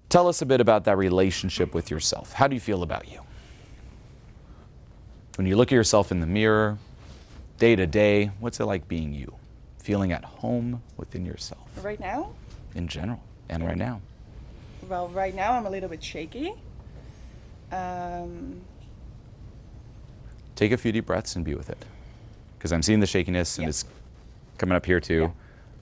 Tell us a bit about that relationship with yourself. How do you feel about you? When you look at yourself in the mirror, day to day, what's it like being you? Feeling at home within yourself? Right now? In general, and right now. Well, right now I'm a little bit shaky. Take a few deep breaths and be with it. Because I'm seeing the shakiness and Yeah. it's coming up here too.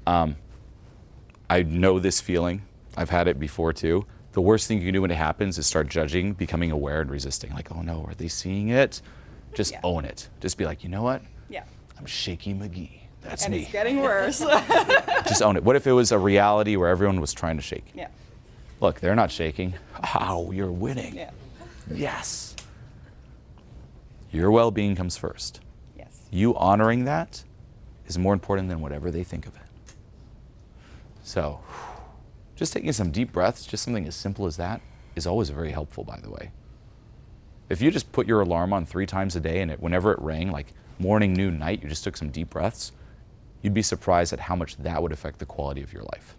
I know this feeling. I've had it before too. The worst thing you can do when it happens is start judging, becoming aware and resisting. Like, oh no, are they seeing it? Just own it. Just be like, you know what? Yeah. I'm Shaky McGee. That's And me. it's getting worse. Just own it. What if it was a reality where everyone was trying to shake? Yeah. Look, they're not shaking. Wow, you're winning. Yeah. Yes. Your well-being comes first. Yes. You honoring that is more important than whatever they think of it. So, just taking some deep breaths, just something as simple as that, is always very helpful, by the way. If you just put your alarm on 3 times a day and whenever it rang, like morning, noon, night, you just took some deep breaths, you'd be surprised at how much that would affect the quality of your life.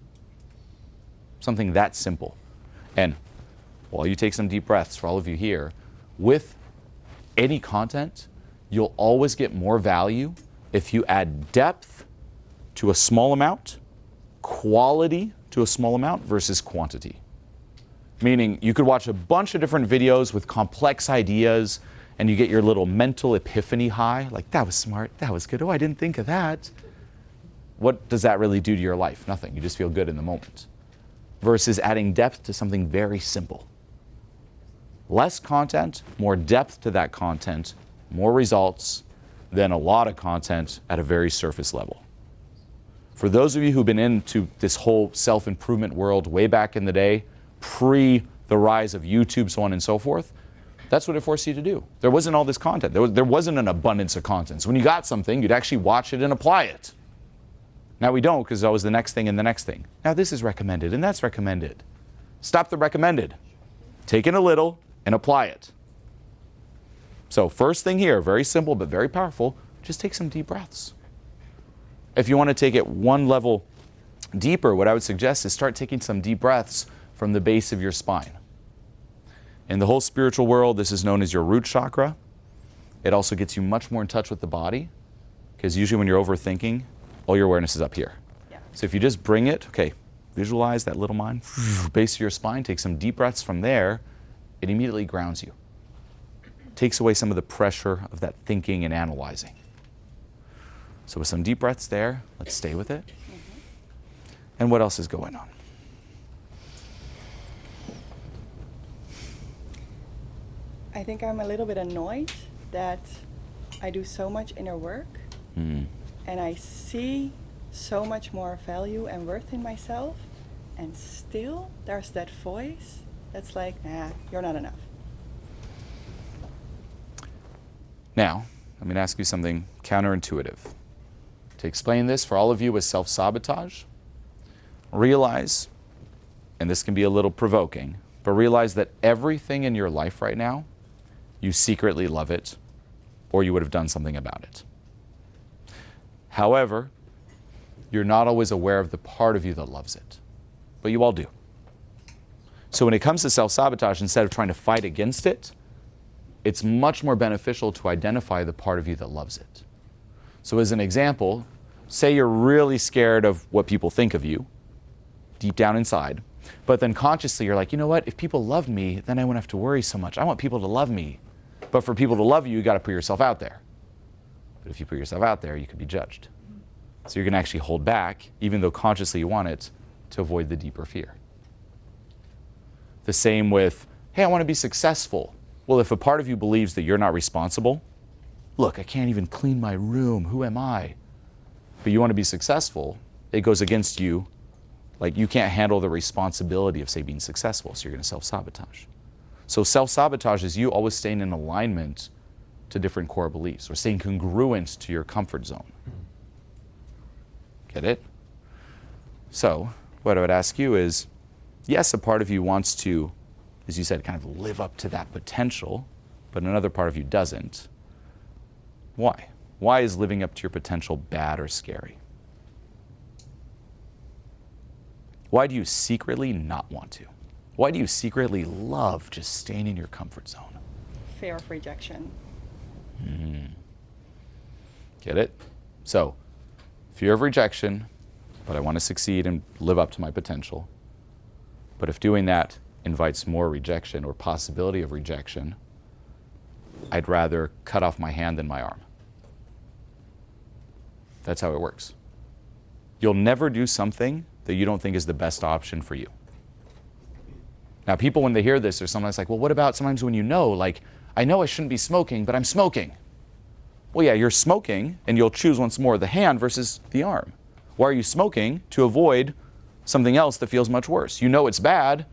Something that simple. And while you take some deep breaths, for all of you here, with any content, you'll always get more value if you add depth to a small amount, quality to a small amount versus quantity. Meaning you could watch a bunch of different videos with complex ideas and you get your little mental epiphany high, like that was smart, that was good, oh, I didn't think of that. What does that really do to your life? Nothing, you just feel good in the moment. Versus adding depth to something very simple. Less content, more depth to that content, more results than a lot of content at a very surface level. For those of you who've been into this whole self-improvement world way back in the day, pre the rise of YouTube, so on and so forth, that's what it forced you to do. There wasn't all this content. There wasn't an abundance of content. So when you got something, you'd actually watch it and apply it. Now we don't, because it's always the next thing and the next thing. Now this is recommended and that's recommended. Stop the recommended. Take in a little and apply it. So first thing here, very simple but very powerful, just take some deep breaths. If you want to take it one level deeper, what I would suggest is start taking some deep breaths from the base of your spine. In the whole spiritual world, this is known as your root chakra. It also gets you much more in touch with the body, because usually when you're overthinking, all your awareness is up here. Yeah. So if you just bring it, okay, visualize that little mind, base of your spine, take some deep breaths from there, it immediately grounds you. Takes away some of the pressure of that thinking and analyzing. So with some deep breaths there, let's stay with it. And what else is going on? I think I'm a little bit annoyed that I do so much inner work and I see so much more value and worth in myself, and still there's that voice that's like, nah, you're not enough. Now, I'm going to ask you something counterintuitive. To explain this for all of you with self-sabotage, realize, and this can be a little provoking, but realize that everything in your life right now, you secretly love it, or you would have done something about it. However, you're not always aware of the part of you that loves it, but you all do. So when it comes to self-sabotage, instead of trying to fight against it, it's much more beneficial to identify the part of you that loves it. So as an example, say you're really scared of what people think of you, deep down inside, but then consciously you're like, you know what, if people love me, then I won't have to worry so much. I want people to love me. But for people to love you, you got to put yourself out there. But if you put yourself out there, you could be judged. So you're going to actually hold back, even though consciously you want it, to avoid the deeper fear. The same with, hey, I want to be successful. Well, if a part of you believes that you're not responsible, look, I can't even clean my room, who am I? But you want to be successful, it goes against you. Like you can't handle the responsibility of, say, being successful, so you're going to self-sabotage. So self-sabotage is you always staying in alignment to different core beliefs, or staying congruent to your comfort zone. Get it? So what I would ask you is, yes, a part of you wants to, as you said, kind of live up to that potential, but another part of you doesn't. Why? Why is living up to your potential bad or scary? Why do you secretly not want to? Why do you secretly love just staying in your comfort zone? Fear of rejection. Get it? So, fear of rejection, but I want to succeed and live up to my potential. But if doing that invites more rejection or possibility of rejection, I'd rather cut off my hand than my arm. That's how it works. You'll never do something that you don't think is the best option for you. Now, people, when they hear this, are sometimes like, well, what about sometimes when you know, like, I know I shouldn't be smoking, but I'm smoking. Well, yeah, you're smoking, and you'll choose once more the hand versus the arm. Why are you smoking? To avoid something else that feels much worse. You know it's bad,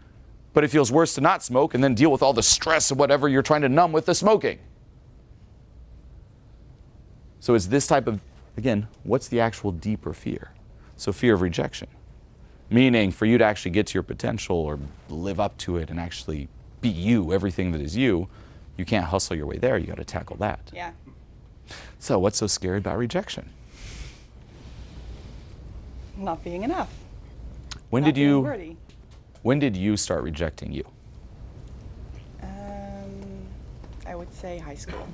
but it feels worse to not smoke and then deal with all the stress of whatever you're trying to numb with the smoking. So it's this type of, again, what's the actual deeper fear? So fear of rejection. Meaning for you to actually get to your potential or live up to it and actually be you, everything that is you, you can't hustle your way there. You got to tackle that. Yeah. So what's so scary about rejection? Not being enough. When Not did being you worthy. when did you start rejecting you? I would say high school.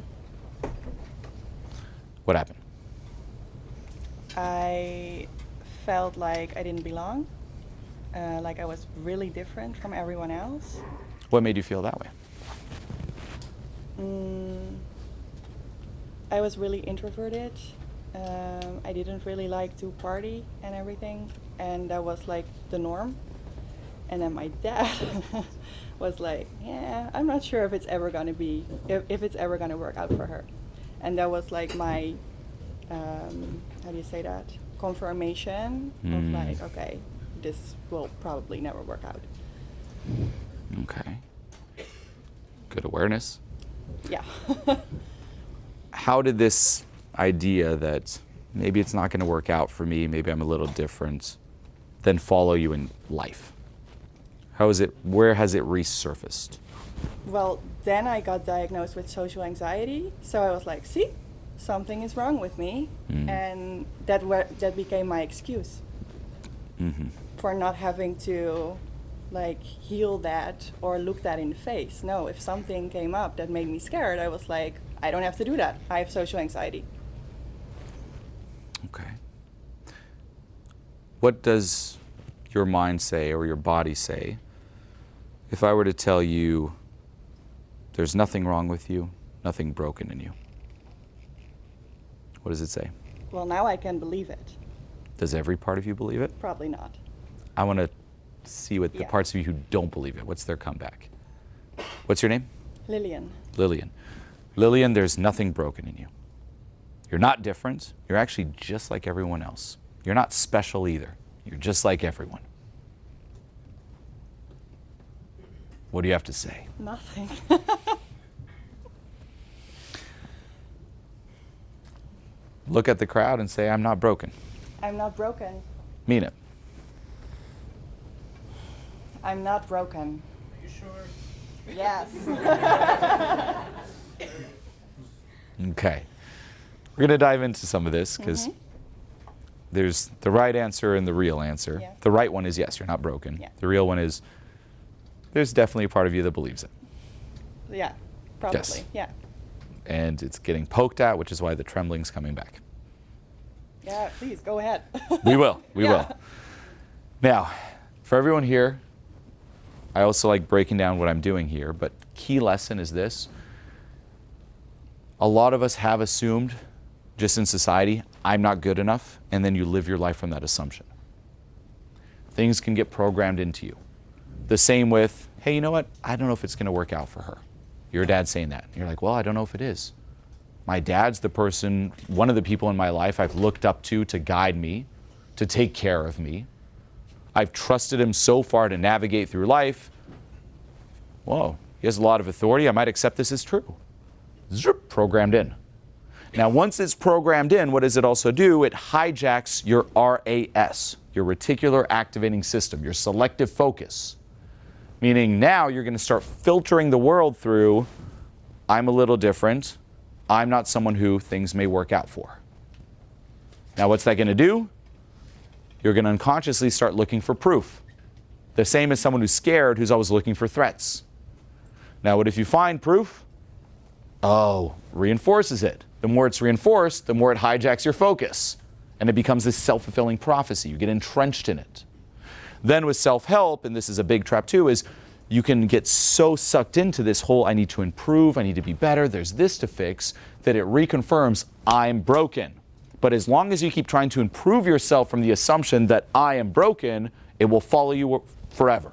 What happened? I felt like I didn't belong, like I was really different from everyone else. What made you feel that way? I was really introverted. I didn't really like to party and everything, and that was like the norm. And then my dad was like, yeah, I'm not sure if it's ever gonna be, if it's ever gonna work out for her. And that was like my, how do you say that? Confirmation of like, okay, this will probably never work out. Okay. Good awareness. Yeah. How did this idea that maybe it's not going to work out for me, maybe I'm a little different, then follow you in life? How is it, where has it resurfaced? Well, then I got diagnosed with social anxiety. So I was like, see, something is wrong with me. And that became my excuse for not having to like heal that or look that in the face. No, if something came up that made me scared, I was like, I don't have to do that. I have social anxiety. Okay. What does your mind say or your body say if I were to tell you there's nothing wrong with you, nothing broken in you? What does it say? Well, now I can believe it. Does every part of you believe it? Probably not. I want to see what the parts of you who don't believe it, what's their comeback? What's your name? Lillian. Lillian. Lillian, there's nothing broken in you. You're not different. You're actually just like everyone else. You're not special either. You're just like everyone. What do you have to say? Nothing. Look at the crowd and say, I'm not broken. I'm not broken. Mean it. I'm not broken. Are you sure? Yes. Okay. We're going to dive into some of this because there's the right answer and the real answer. Yeah. The right one is yes, you're not broken. Yeah. The real one is there's definitely a part of you that believes it. Yeah, probably. Yes. Yeah. And it's getting poked at, which is why the trembling's coming back. Yeah, please go ahead. We will. We Yeah. will. Now, for everyone here, I also like breaking down what I'm doing here, but key lesson is this. A lot of us have assumed, just in society, I'm not good enough, and then you live your life from that assumption. Things can get programmed into you. The same with, hey, you know what? I don't know if it's going to work out for her. Your dad's saying that. You're like, well, I don't know if it is. My dad's the person, one of the people in my life I've looked up to guide me, to take care of me. I've trusted him so far to navigate through life. Whoa, he has a lot of authority. I might accept this as true. Zip, programmed in. Now, once it's programmed in, what does it also do? It hijacks your RAS, your reticular activating system, your selective focus. Meaning now you're going to start filtering the world through, I'm a little different. I'm not someone who things may work out for. Now, what's that going to do? You're going to unconsciously start looking for proof. The same as someone who's scared, who's always looking for threats. Now, what if you find proof? Oh, reinforces it. The more it's reinforced, the more it hijacks your focus. And it becomes this self-fulfilling prophecy. You get entrenched in it. Then with self-help, and this is a big trap too, is you can get so sucked into this whole I need to improve, I need to be better, there's this to fix, that it reconfirms I'm broken. But as long as you keep trying to improve yourself from the assumption that I am broken, it will follow you forever.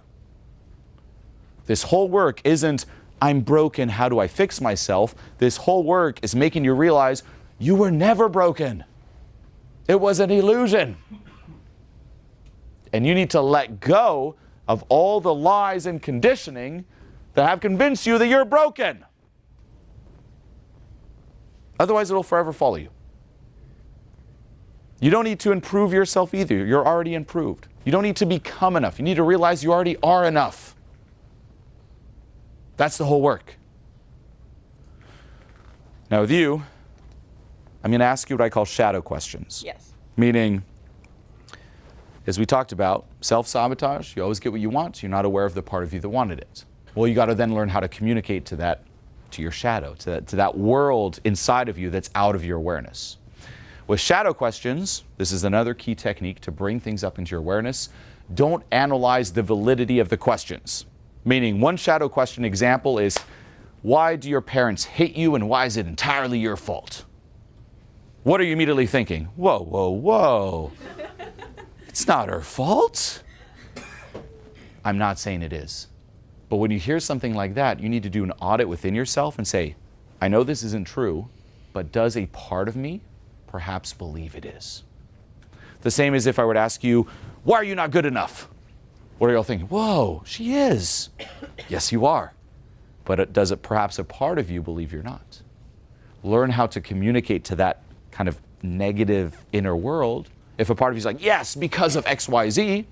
This whole work isn't I'm broken, how do I fix myself? This whole work is making you realize you were never broken. It was an illusion. And you need to let go of all the lies and conditioning that have convinced you that you're broken. Otherwise, it'll forever follow you. You don't need to improve yourself either. You're already improved. You don't need to become enough. You need to realize you already are enough. That's the whole work. Now with you, I'm going to ask you what I call shadow questions. Yes. Meaning, as we talked about, self-sabotage, you always get what you want, you're not aware of the part of you that wanted it. Well, you got to then learn how to communicate to that, to your shadow, to that world inside of you that's out of your awareness. With shadow questions, this is another key technique to bring things up into your awareness. Don't analyze the validity of the questions. Meaning, one shadow question example is, why do your parents hate you and why is it entirely your fault? What are you immediately thinking? Whoa, whoa, whoa. It's not her fault. I'm not saying it is. But when you hear something like that, you need to do an audit within yourself and say, I know this isn't true, but does a part of me perhaps believe it is? The same as if I were to ask you, why are you not good enough? What are y'all thinking? Whoa, she is. Yes, you are. But does it perhaps a part of you believe you're not? Learn how to communicate to that kind of negative inner world. If a part of you is like, yes, because of X, Y, Z,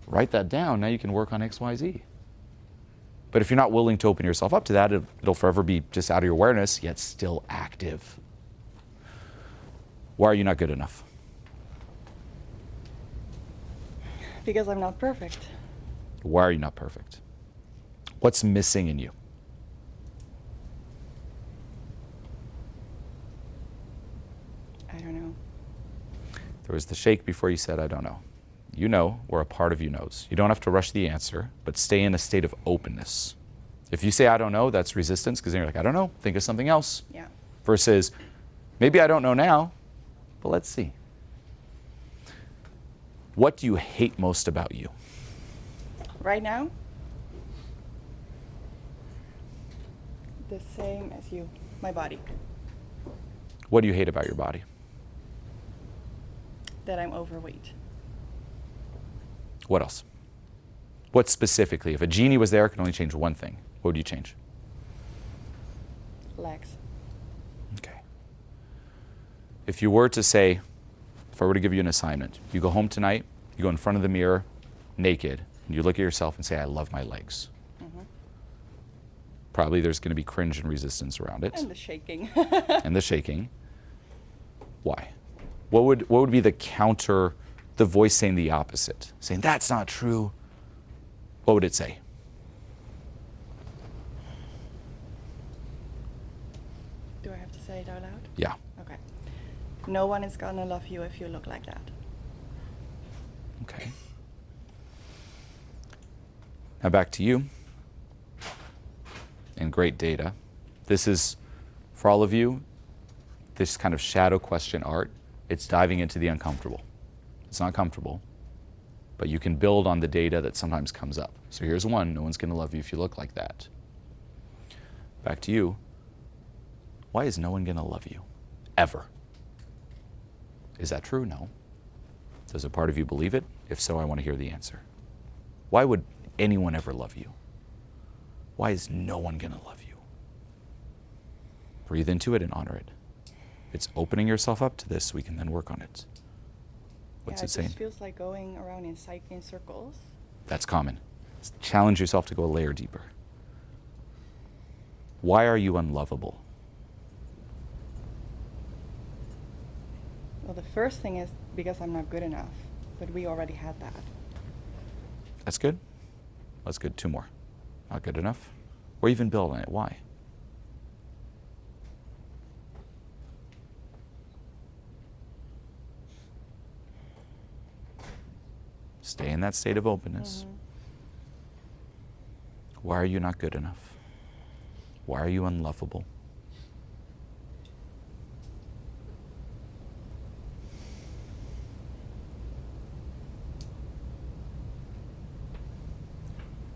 write that down. Now you can work on X, Y, Z. But if you're not willing to open yourself up to that, it'll forever be just out of your awareness, yet still active. Why are you not good enough? Because I'm not perfect. Why are you not perfect? What's missing in you? I don't know. There was the shake before you said, I don't know. You know, or a part of you knows. You don't have to rush the answer, but stay in a state of openness. If you say, I don't know, that's resistance, because then you're like, I don't know, think of something else. Yeah. Versus, maybe I don't know now, but let's see. What do you hate most about you? Right now, the same as you, my body. What do you hate about your body? That I'm overweight. What else? What specifically? If a genie was there, it could only change one thing. What would you change? Legs. Okay. If you were to say, if I were to give you an assignment, you go home tonight, you go in front of the mirror, naked, and you look at yourself and say, I love my legs. Mm-hmm. Probably there's going to be cringe and resistance around it. And the shaking. And the shaking. Why? What would be the counter, the voice saying the opposite? Saying, that's not true. What would it say? Do I have to say it out loud? Yeah. Okay. No one is gonna love you if you look like that. Okay. Now back to you. And great data. This is, for all of you, this kind of shadow question art. It's diving into the uncomfortable. It's not comfortable, but you can build on the data that sometimes comes up. So here's one, no one's going to love you if you look like that. Back to you. Why is no one going to love you? Ever. Is that true? No. Does a part of you believe it? If so, I want to hear the answer. Why would anyone ever love you? Why is no one going to love you? Breathe into it and honor it. It's opening yourself up to this. We can then work on it. What's it saying? It just feels like going around in circles. That's common. Challenge yourself to go a layer deeper. Why are you unlovable? Well, the first thing is because I'm not good enough, but we already had that. That's good. That's good. 2 more. Not good enough. Or even build on it. Why? Stay in that state of openness. Why are you not good enough? Why are you unlovable?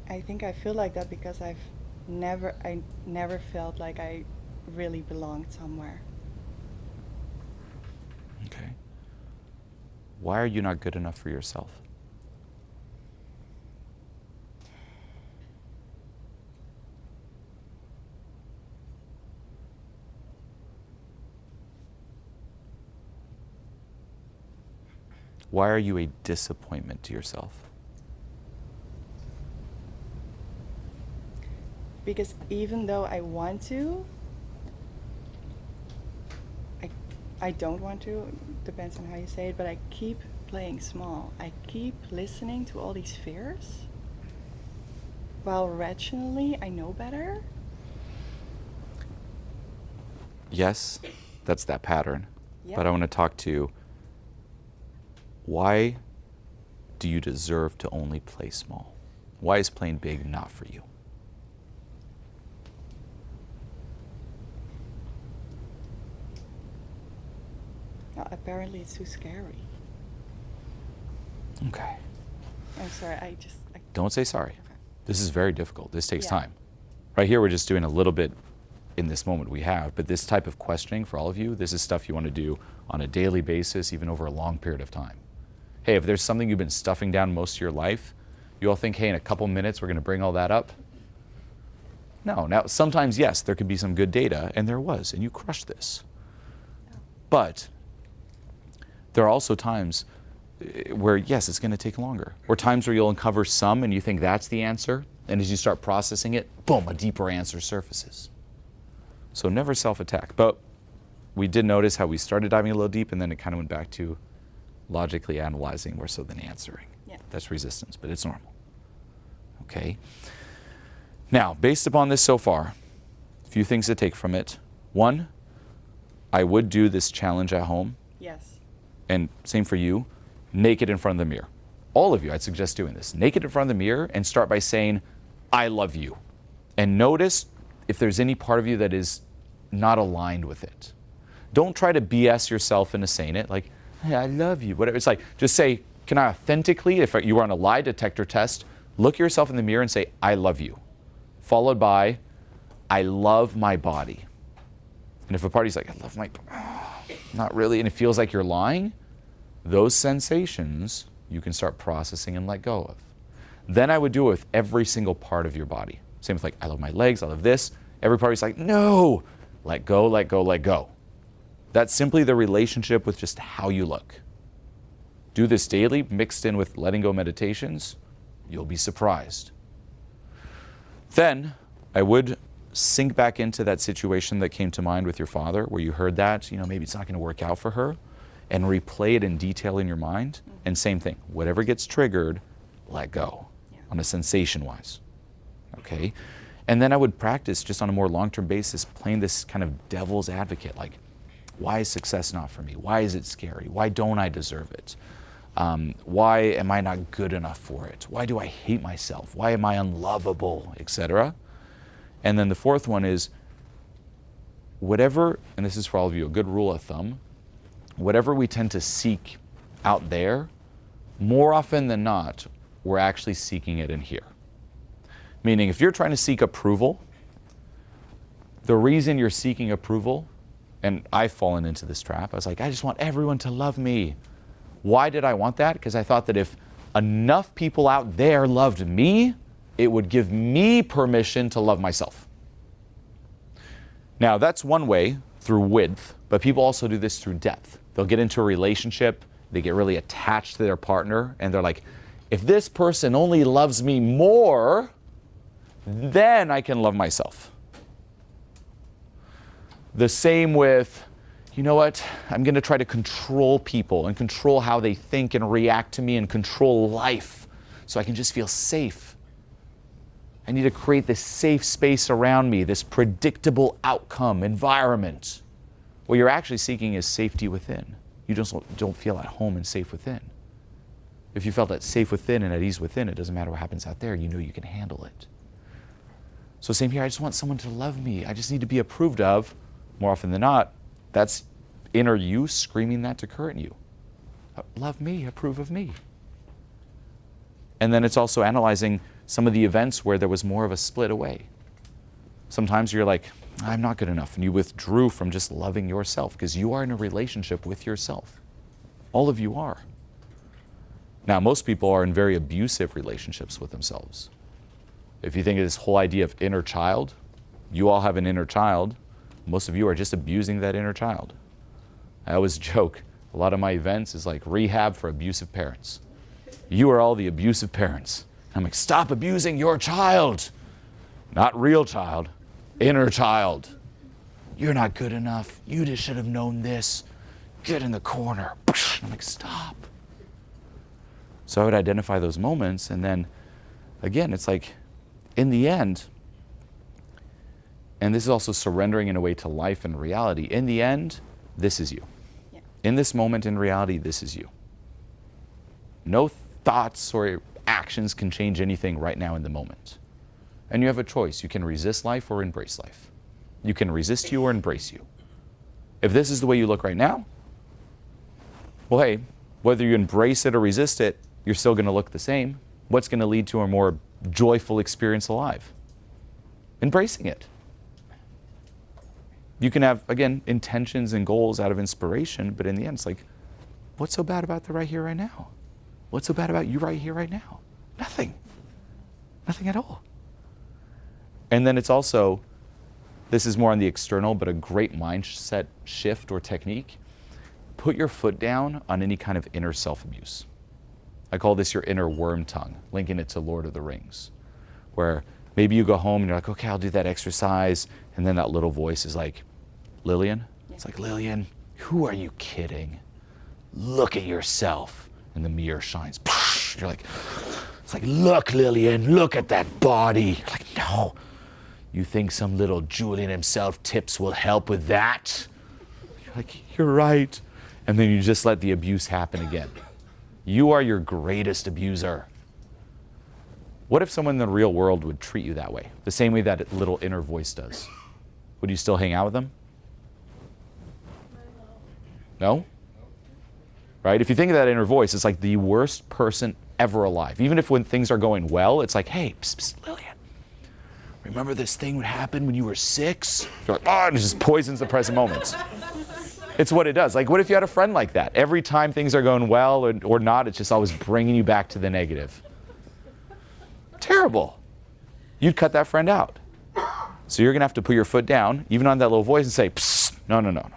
I think I feel like that because I never felt like I really belonged somewhere. Okay. Why are you not good enough for yourself? Why are you a disappointment to yourself? Because even though I want to, I don't want to, depends on how you say it, but I keep playing small. I keep listening to all these fears, while rationally I know better. Yes, that's that pattern. Yeah. But I want to talk to, why do you deserve to only play small? Why is playing big not for you? Apparently it's too scary. Okay. I'm sorry, Don't say sorry. Okay. This is very difficult. This takes Yeah. time. Right here, we're just doing a little bit in this moment we have, but this type of questioning for all of you, this is stuff you want to do on a daily basis, even over a long period of time. Hey, if there's something you've been stuffing down most of your life, you all think, hey, in a couple minutes, we're going to bring all that up? No. Now, sometimes, yes, there could be some good data, and there was, and you crushed this. But there are also times where, yes, it's going to take longer. Or times where you'll uncover some and you think that's the answer, and as you start processing it, boom, a deeper answer surfaces. So never self-attack. But we did notice how we started diving a little deep, and then it kind of went back to logically analyzing more so than answering. Yeah. That's resistance, but it's normal. Okay? Now, based upon this so far, a few things to take from it. 1, I would do this challenge at home. Yes. And same for you, naked in front of the mirror. All of you, I'd suggest doing this. Naked in front of the mirror and start by saying, I love you. And notice if there's any part of you that is not aligned with it. Don't try to BS yourself into saying it like, hey, I love you, whatever. It's like, just say, can I authentically, if you were on a lie detector test, look yourself in the mirror and say, I love you. Followed by, I love my body. And if a party's like, I love my, not really, and it feels like you're lying, those sensations you can start processing and let go of. Then I would do it with every single part of your body. Same with like, I love my legs, I love this. Every party's like, no, let go, let go, let go. That's simply the relationship with just how you look. Do this daily, mixed in with letting go meditations, you'll be surprised. Then I would sink back into that situation that came to mind with your father, where you heard that, maybe it's not going to work out for her, and replay it in detail in your mind. And same thing, whatever gets triggered, let go on a sensation-wise. Okay? And then I would practice just on a more long-term basis, playing this kind of devil's advocate, like, why is success not for me? Why is it scary? Why don't I deserve it? Why am I not good enough for it? Why do I hate myself? Why am I unlovable, etc.? And then the fourth one is, whatever, and this is for all of you, a good rule of thumb, whatever we tend to seek out there, more often than not, we're actually seeking it in here. Meaning, if you're trying to seek approval, the reason you're seeking approval, and I've fallen into this trap, I was like, I just want everyone to love me. Why did I want that? Because I thought that if enough people out there loved me, it would give me permission to love myself. Now, that's one way, through width, but people also do this through depth. They'll get into a relationship, they get really attached to their partner, and they're like, if this person only loves me more, then I can love myself. The same with, you know what, I'm going to try to control people and control how they think and react to me and control life so I can just feel safe. I need to create this safe space around me, this predictable outcome environment. What you're actually seeking is safety within. You just don't feel at home and safe within. If you felt at safe within and at ease within, it doesn't matter what happens out there. You know you can handle it. So same here, I just want someone to love me. I just need to be approved of. More often than not, that's inner you screaming that to current you. Love me, approve of me. And then it's also analyzing some of the events where there was more of a split away. Sometimes you're like, I'm not good enough, and you withdrew from just loving yourself because you are in a relationship with yourself. All of you are. Now, most people are in very abusive relationships with themselves. If you think of this whole idea of inner child, you all have an inner child. Most of you are just abusing that inner child. I always joke, a lot of my events is like rehab for abusive parents. You are all the abusive parents. I'm like, stop abusing your child. Not real child, inner child. You're not good enough. You just should have known this. Get in the corner. I'm like, stop. So I would identify those moments, and then again, it's like, in the end, and this is also surrendering in a way to life and reality, in the end, this is you. Yeah. In this moment in reality, this is you. No thoughts or actions can change anything right now in the moment. And you have a choice. You can resist life or embrace life. You can resist you or embrace you. If this is the way you look right now, well, hey, whether you embrace it or resist it, you're still going to look the same. What's going to lead to a more joyful experience alive? Embracing it. You can have, again, intentions and goals out of inspiration, but in the end, it's like, what's so bad about the right here, right now? What's so bad about you right here, right now? Nothing. Nothing at all. And then it's also, this is more on the external, but a great mindset shift or technique. Put your foot down on any kind of inner self-abuse. I call this your inner worm tongue, linking it to Lord of the Rings, where maybe you go home and you're like, okay, I'll do that exercise. And then that little voice is like, Lillian? It's like, Lillian, who are you kidding? Look at yourself. And the mirror shines. You're like, it's like, look, Lillian, look at that body. You're like, no. You think some little Julien Himself tips will help with that? You're like, you're right. And then you just let the abuse happen again. You are your greatest abuser. What if someone in the real world would treat you that way? The same way that little inner voice does. Would you still hang out with them? No? Right? If you think of that inner voice, it's like the worst person ever alive. Even if when things are going well, it's like, hey, psst, psst, Lillian, remember this thing would happen when you were 6? You're like, oh, and it just poisons the present moment. It's what it does. Like, what if you had a friend like that? Every time things are going well or not, it's just always bringing you back to the negative. Terrible. You'd cut that friend out. So you're going to have to put your foot down, even on that little voice, and say, psst, no, no, no, no.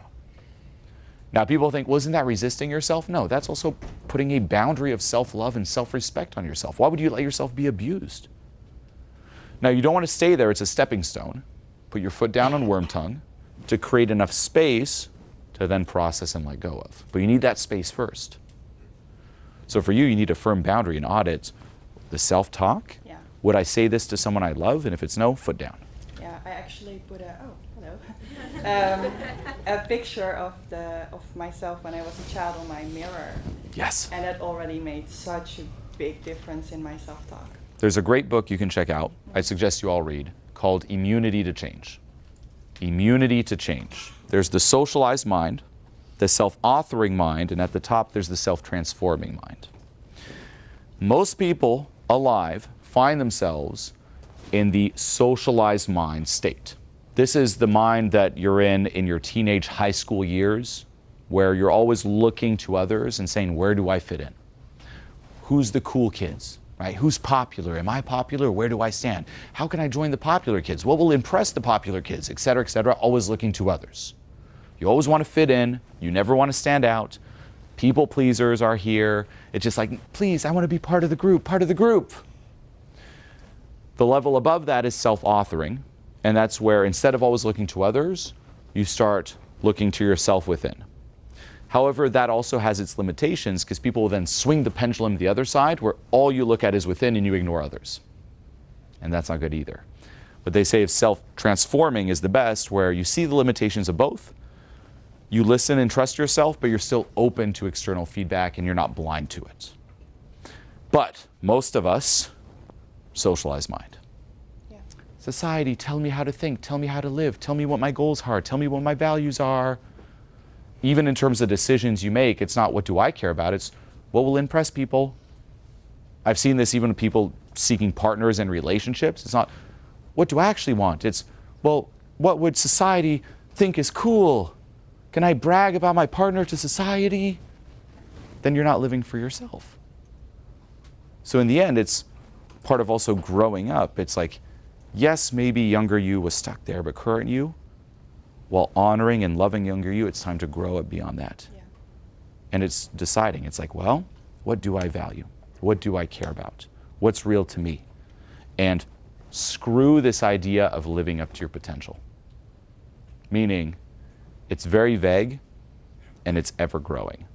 Now, people think, well, isn't that resisting yourself? No, that's also putting a boundary of self-love and self-respect on yourself. Why would you let yourself be abused? Now, you don't want to stay there. It's a stepping stone. Put your foot down on worm tongue to create enough space to then process and let go of. But you need that space first. So for you, you need a firm boundary and audit the self-talk. Yeah. Would I say this to someone I love? And if it's no, foot down. Yeah, I actually put a picture of myself when I was a child on my mirror. Yes. And that already made such a big difference in my self-talk. There's a great book you can check out, I suggest you all read, called Immunity to Change. Immunity to Change. There's the socialized mind, the self-authoring mind, and at the top there's the self-transforming mind. Most people alive find themselves in the socialized mind state. This is the mind that you're in your teenage high school years, where you're always looking to others and saying, where do I fit in? Who's the cool kids, right? Who's popular? Am I popular? Where do I stand? How can I join the popular kids? What will impress the popular kids, et cetera, always looking to others. You always want to fit in. You never want to stand out. People pleasers are here. It's just like, please, I want to be part of the group, part of the group. The level above that is self-authoring. And that's where instead of always looking to others, you start looking to yourself within. However, that also has its limitations because people will then swing the pendulum to the other side where all you look at is within and you ignore others. And that's not good either. But they say if self-transforming is the best, where you see the limitations of both, you listen and trust yourself, but you're still open to external feedback and you're not blind to it. But most of us, socialized mind. Yeah. Society, tell me how to think, tell me how to live, tell me what my goals are, tell me what my values are. Even in terms of decisions you make, it's not what do I care about, it's what will impress people. I've seen this even with people seeking partners and relationships. It's not what do I actually want, it's well, what would society think is cool? Can I brag about my partner to society? Then you're not living for yourself. So in the end, it's part of also growing up. It's like, yes, maybe younger you was stuck there, but current you, while honoring and loving younger you, it's time to grow it beyond that. Yeah. And it's deciding. It's like, well, what do I value? What do I care about? What's real to me? And screw this idea of living up to your potential. Meaning, it's very vague and it's ever growing.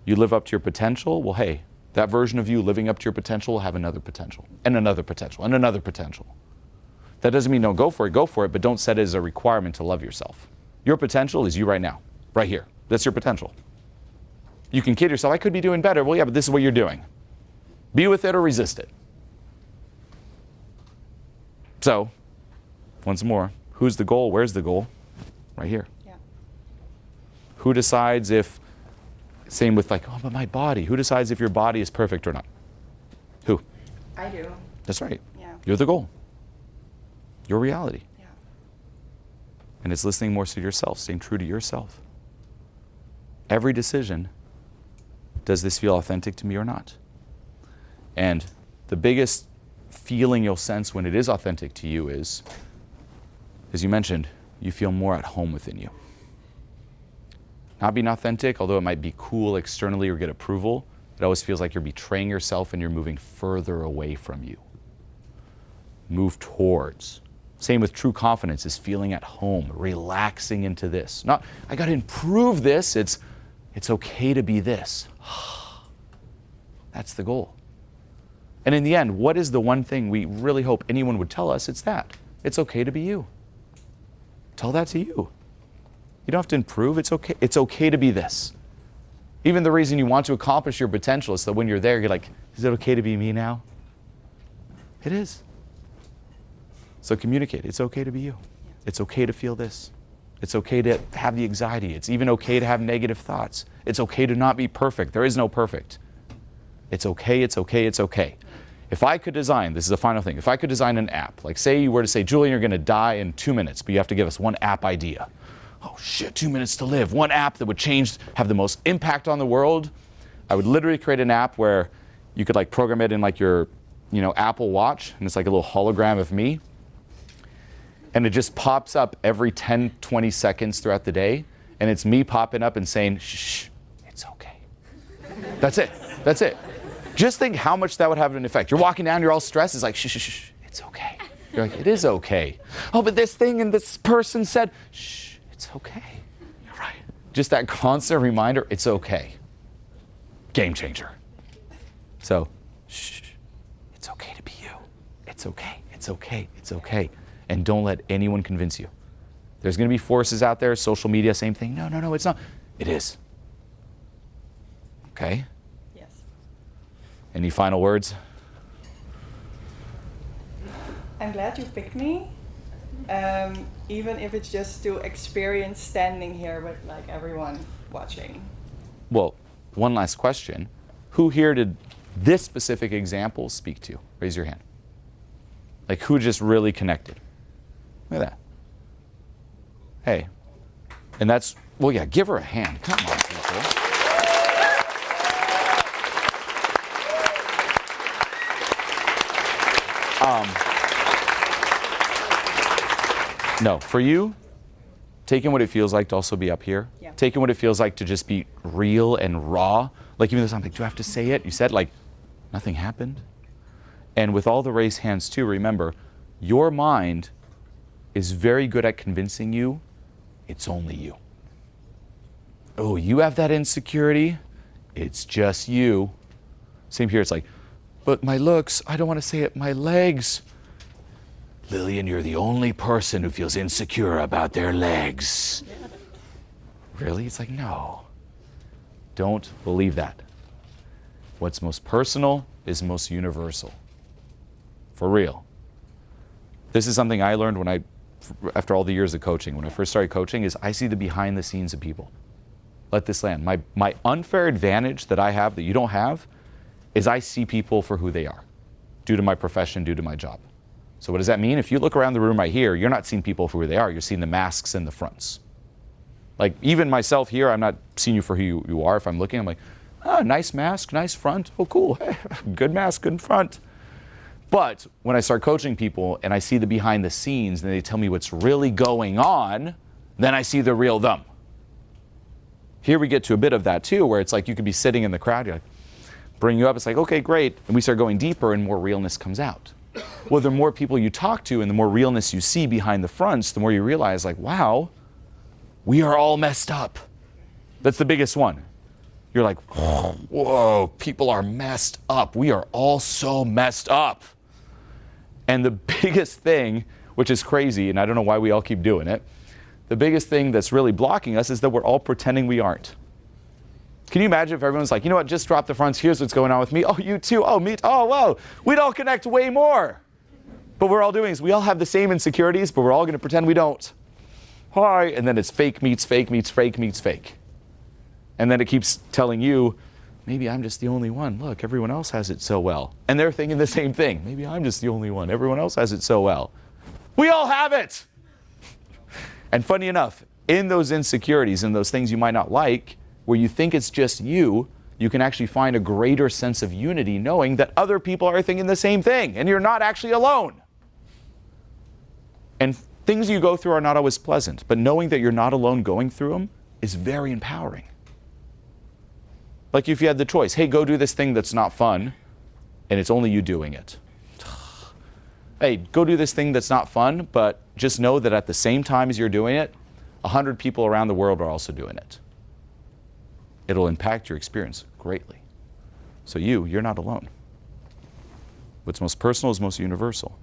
You live up to your potential, well, hey, that version of you living up to your potential will have another potential, and another potential, and another potential. That doesn't mean don't go for it, but don't set it as a requirement to love yourself. Your potential is you right now, right here. That's your potential. You can kid yourself, I could be doing better. Well, yeah, but this is what you're doing. Be with it or resist it. So, once more, who's the goal? Where's the goal? Right here. Yeah. Who decides if, same with like, oh, but my body. Who decides if your body is perfect or not? Who? I do. That's right. Yeah. You're the goal. Your reality. Yeah. And it's listening more to yourself, staying true to yourself. Every decision, does this feel authentic to me or not? And the biggest feeling you'll sense when it is authentic to you is, as you mentioned, you feel more at home within you. Not being authentic, although it might be cool externally or get approval, it always feels like you're betraying yourself and you're moving further away from you. Move towards. Same with true confidence, is feeling at home, relaxing into this. Not, I gotta improve this, it's okay to be this. That's the goal. And in the end, what is the one thing we really hope anyone would tell us? It's that. It's okay to be you. Tell that to you. You don't have to improve, it's okay. It's okay to be this. Even the reason you want to accomplish your potential is that when you're there, you're like, is it okay to be me now? It is. So communicate, it's okay to be you. It's okay to feel this. It's okay to have the anxiety. It's even okay to have negative thoughts. It's okay to not be perfect. There is no perfect. It's okay, it's okay, it's okay. If I could design, this is the final thing, if I could design an app, like say you were to say, Julien, you're gonna die in 2 minutes, but you have to give us one app idea. Oh shit, 2 minutes to live. One app that would have the most impact on the world. I would literally create an app where you could like program it in like your, Apple Watch, and it's like a little hologram of me. And it just pops up every 10, 20 seconds throughout the day. And it's me popping up and saying, shh, it's okay. That's it, that's it. Just think how much that would have an effect. You're walking down, you're all stressed, it's like, shh, shh, shh, it's okay. You're like, it is okay. Oh, but this thing and this person said, shh, it's okay. You're right. Just that constant reminder, it's okay. Game changer. So, shh, it's okay to be you. It's okay, it's okay, it's okay. And don't let anyone convince you. There's gonna be forces out there, social media, same thing. No, it's not. It is. Okay? Yes. Any final words? I'm glad you picked me. Even if it's just to experience standing here with like everyone watching. Well, one last question. Who here did this specific example speak to? Raise your hand. Like who just really connected? Look at that. Hey. And that's, well, yeah, give her a hand. Come on, people. No, for you, taking what it feels like to also be up here, Yeah. taking what it feels like to just be real and raw, like even though something, do I have to say it? You said like, nothing happened. And with all the raised hands too, remember, your mind is very good at convincing you it's only you. oh, you have that insecurity? It's just you. Same here, it's like, but my looks, I don't want to say it, my legs. Lillian, you're the only person who feels insecure about their legs. Really? It's like, no. Don't believe that. What's most personal is most universal. For real. This is something I learned after all the years of coaching. When I first started coaching, is I see the behind the scenes of people. Let this land. My unfair advantage that I have that you don't have is I see people for who they are, due to my profession, due to my job. So what does that mean? If you look around the room right here, you're not seeing people for who they are. You're seeing the masks and the fronts. Like even myself here, I'm not seeing you for who you are. If I'm looking, I'm like, oh, nice mask, nice front. Oh, cool. Good mask, good front. But when I start coaching people and I see the behind the scenes and they tell me what's really going on, then I see the real them. Here we get to a bit of that too, where it's like you could be sitting in the crowd, you're like, bring you up, it's like, okay, great. And we start going deeper and more realness comes out. Well, the more people you talk to and the more realness you see behind the fronts, the more you realize like, wow, we are all messed up. That's the biggest one. You're like, whoa, people are messed up. We are all so messed up. And the biggest thing, which is crazy, and I don't know why we all keep doing it, the biggest thing that's really blocking us is that we're all pretending we aren't. Can you imagine if everyone's like, you know what, just drop the fronts, here's what's going on with me. Oh, you too, oh, me, oh, whoa. We'd all connect way more. But what we're all doing is we all have the same insecurities, but we're all gonna pretend we don't. Hi, and then it's fake meets fake meets fake meets fake. And then it keeps telling you, maybe I'm just the only one. Look, everyone else has it so well. And they're thinking the same thing. Maybe I'm just the only one. Everyone else has it so well. We all have it. And funny enough, in those insecurities and those things you might not like, where you think it's just you, you can actually find a greater sense of unity knowing that other people are thinking the same thing and you're not actually alone. And things you go through are not always pleasant, but knowing that you're not alone going through them is very empowering. Like if you had the choice, hey, go do this thing that's not fun, and it's only you doing it. Hey, go do this thing that's not fun, but just know that at the same time as you're doing it, 100 people around the world are also doing it. It'll impact your experience greatly. So you're not alone. What's most personal is most universal.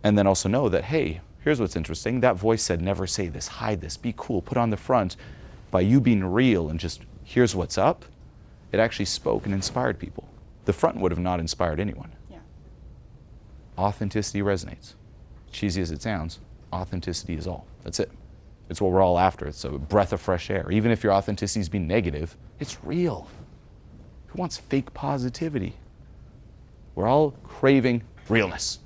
And then also know that, hey, here's what's interesting. That voice said, never say this, hide this, be cool, put on the front. By you being real and just, here's what's up, it actually spoke and inspired people. The front would have not inspired anyone. Yeah. Authenticity resonates. Cheesy as it sounds, authenticity is all. That's it. It's what we're all after. It's a breath of fresh air. Even if your authenticity is being negative, it's real. Who wants fake positivity? We're all craving realness.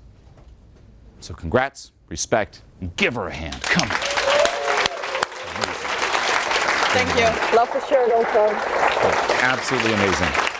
So congrats, respect, and give her a hand. Come on. Thank you. Love the shirt also. Oh, absolutely amazing.